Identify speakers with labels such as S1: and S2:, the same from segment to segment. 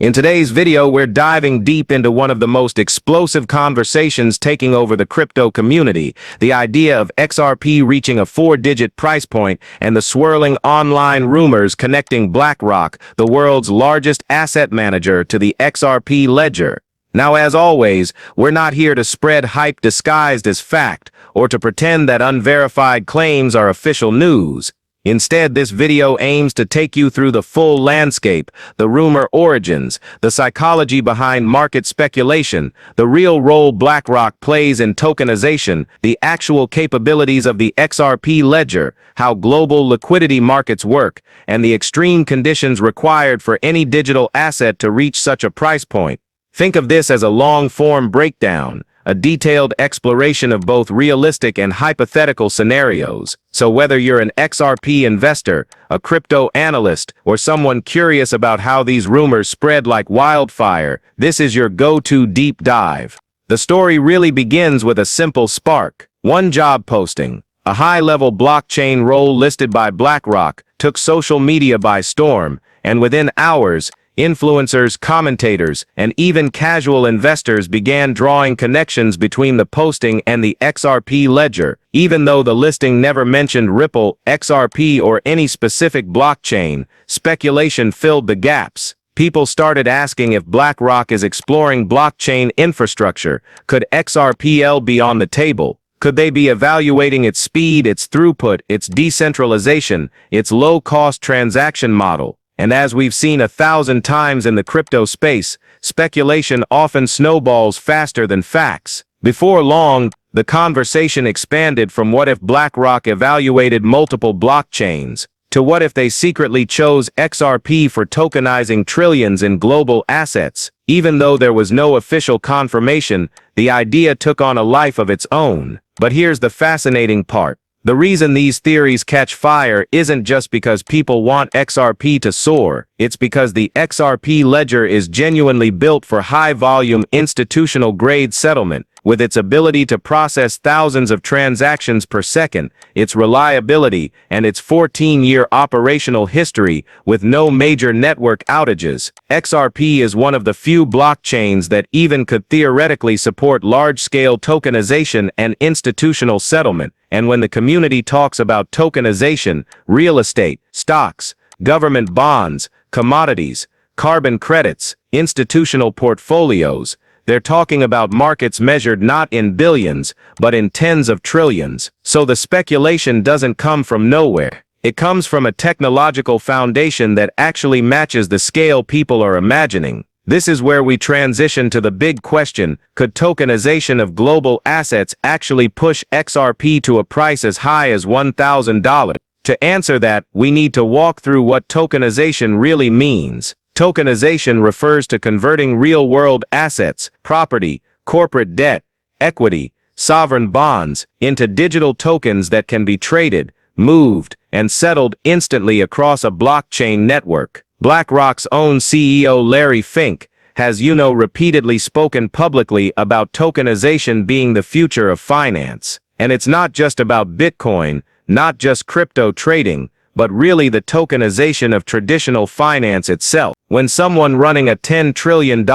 S1: In today's video, we're diving deep into one of the most explosive conversations taking over the crypto community, the idea of XRP reaching a 4-digit price point and the swirling online rumors connecting Blackrock, the world's largest asset manager, to the XRP ledger. Now, as always, we're not here to spread hype disguised as fact or to pretend that unverified claims are official news. Instead, this video aims to take you through the full landscape, the rumor origins, the psychology behind market speculation, the real role BlackRock plays in tokenization, the actual capabilities of the XRP ledger, how global liquidity markets work, and the extreme conditions required for any digital asset to reach such a price point. Think of this as a long-form breakdown, a detailed exploration of both realistic and hypothetical scenarios. So whether you're an XRP investor, a crypto analyst, or someone curious about how these rumors spread like wildfire, this is your go-to deep dive. The story really begins with a simple spark. One job posting, a high-level blockchain role listed by BlackRock, took social media by storm, and within hours, influencers, commentators, and even casual investors began drawing connections between the posting and the XRP ledger. Even though the listing never mentioned Ripple, XRP, or any specific blockchain, speculation filled the gaps. People started asking if BlackRock is exploring blockchain infrastructure. Could XRPL be on the table? Could they be evaluating its speed, its throughput, its decentralization, its low-cost transaction model? And as we've seen 1,000 times in the crypto space, speculation often snowballs faster than facts. Before long, the conversation expanded from what if BlackRock evaluated multiple blockchains, to what if they secretly chose XRP for tokenizing trillions in global assets. Even though there was no official confirmation, the idea took on a life of its own. But here's the fascinating part. The reason these theories catch fire isn't just because people want XRP to soar, it's because the XRP ledger is genuinely built for high-volume institutional-grade settlement. With its ability to process thousands of transactions per second, its reliability, and its 14-year operational history with no major network outages, XRP is one of the few blockchains that even could theoretically support large-scale tokenization and institutional settlement. And when the community talks about tokenization, real estate, stocks, government bonds, commodities, carbon credits, institutional portfolios, they're talking about markets measured not in billions, but in tens of trillions. So the speculation doesn't come from nowhere. It comes from a technological foundation that actually matches the scale people are imagining. This is where we transition to the big question: could tokenization of global assets actually push XRP to a price as high as $1,000? To answer that, we need to walk through what tokenization really means. Tokenization refers to converting real-world assets, property, corporate debt, equity, sovereign bonds, into digital tokens that can be traded, moved, and settled instantly across a blockchain network. BlackRock's own CEO Larry Fink has, repeatedly spoken publicly about tokenization being the future of finance. And it's not just about Bitcoin, not just crypto trading, but really the tokenization of traditional finance itself. When someone running a $10 trillion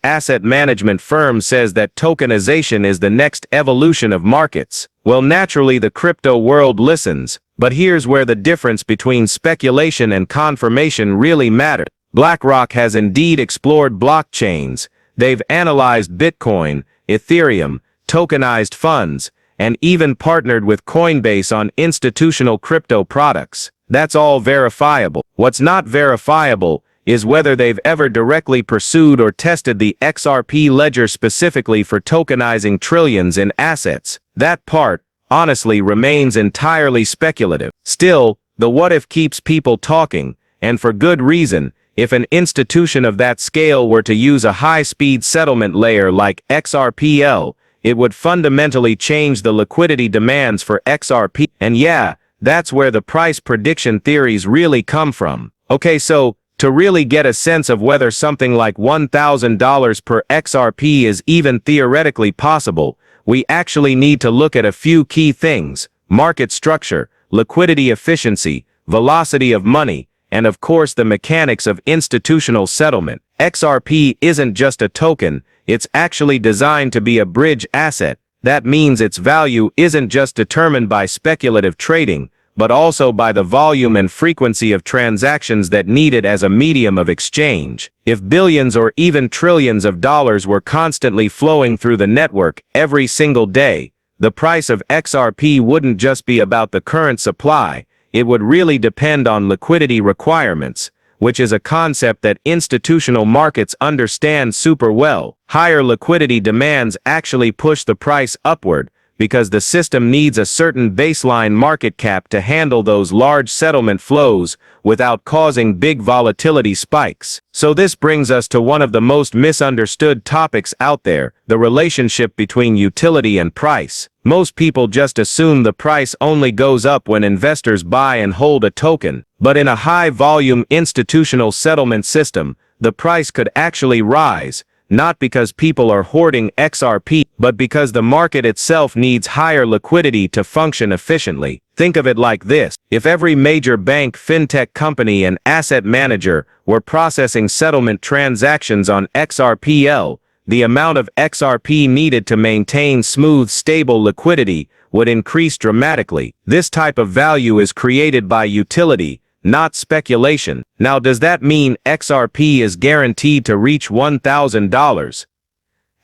S1: asset management firm says that tokenization is the next evolution of markets, well, naturally the crypto world listens. But here's where the difference between speculation and confirmation really matters. BlackRock has indeed explored blockchains. They've analyzed Bitcoin, Ethereum, tokenized funds, and even partnered with Coinbase on institutional crypto products. That's all verifiable. What's not verifiable is whether they've ever directly pursued or tested the XRP ledger specifically for tokenizing trillions in assets. That part, honestly, remains entirely speculative. Still, the what if keeps people talking, and for good reason. If an institution of that scale were to use a high-speed settlement layer like XRPL, it would fundamentally change the liquidity demands for XRP. And yeah, that's where the price prediction theories really come from. Okay, so to really get a sense of whether something like $1,000 per XRP is even theoretically possible, we actually need to look at a few key things: market structure, liquidity efficiency, velocity of money, and of course the mechanics of institutional settlement. XRP isn't just a token, it's actually designed to be a bridge asset. That means its value isn't just determined by speculative trading, but also by the volume and frequency of transactions that need it as a medium of exchange. If billions or even trillions of dollars were constantly flowing through the network every single day, the price of XRP wouldn't just be about the current supply, it would really depend on liquidity requirements, which is a concept that institutional markets understand super well. Higher liquidity demands actually push the price upward, because the system needs a certain baseline market cap to handle those large settlement flows without causing big volatility spikes. So this brings us to one of the most misunderstood topics out there, the relationship between utility and price. Most people just assume the price only goes up when investors buy and hold a token, but in a high-volume institutional settlement system, the price could actually rise, not because people are hoarding XRP, but because the market itself needs higher liquidity to function efficiently. Think of it like this: if every major bank, fintech company, and asset manager were processing settlement transactions on XRPL, the amount of XRP needed to maintain smooth, stable liquidity would increase dramatically. This type of value is created by utility, not speculation. Now, does that mean XRP is guaranteed to reach $1,000?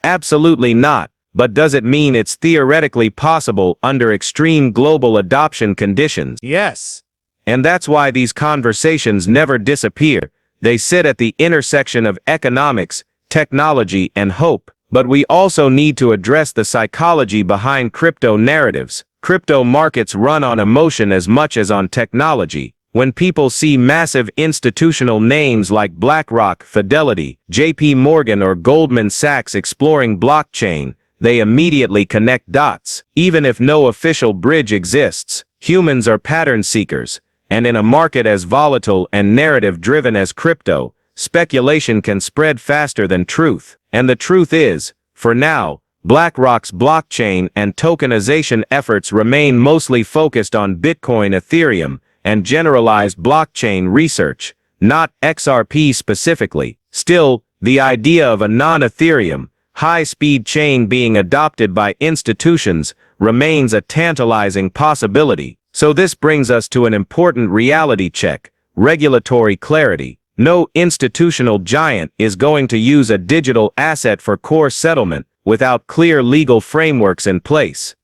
S1: Absolutely not. But does it mean it's theoretically possible under extreme global adoption conditions?
S2: Yes.
S1: And that's why these conversations never disappear. They sit at the intersection of economics, technology, and hope. But we also need to address the psychology behind crypto narratives. Crypto markets run on emotion as much as on technology. When people see massive institutional names like BlackRock, Fidelity, JP Morgan, or Goldman Sachs exploring blockchain, they immediately connect dots. Even if no official bridge exists, humans are pattern seekers, and in a market as volatile and narrative-driven as crypto, speculation can spread faster than truth. And the truth is, for now, BlackRock's blockchain and tokenization efforts remain mostly focused on Bitcoin, Ethereum, and generalized blockchain research, not XRP specifically. Still, the idea of a non-Ethereum, high-speed chain being adopted by institutions remains a tantalizing possibility. So this brings us to an important reality check: regulatory clarity. No institutional giant is going to use a digital asset for core settlement without clear legal frameworks in place.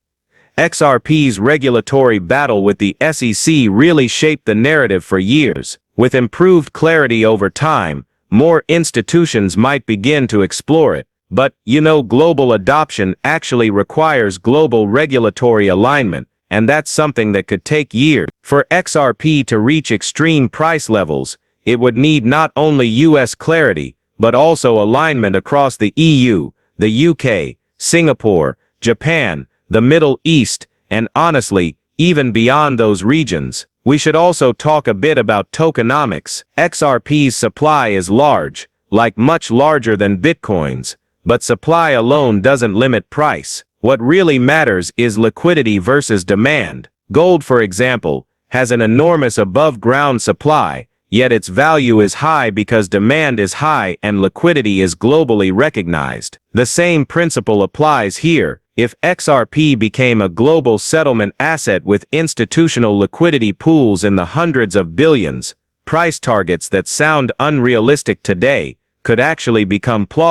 S1: XRP's regulatory battle with the SEC really shaped the narrative for years. With improved clarity over time, more institutions might begin to explore it. But, global adoption actually requires global regulatory alignment, and that's something that could take years. For XRP to reach extreme price levels, it would need not only US clarity, but also alignment across the EU, the UK, Singapore, Japan, the Middle East, and honestly, even beyond those regions. We should also talk a bit about tokenomics. XRP's supply is large, much larger than Bitcoin's, but supply alone doesn't limit price. What really matters is liquidity versus demand. Gold, for example, has an enormous above-ground supply, yet its value is high because demand is high and liquidity is globally recognized. The same principle applies here. If XRP became a global settlement asset with institutional liquidity pools in the hundreds of billions, price targets that sound unrealistic today could actually become plausible.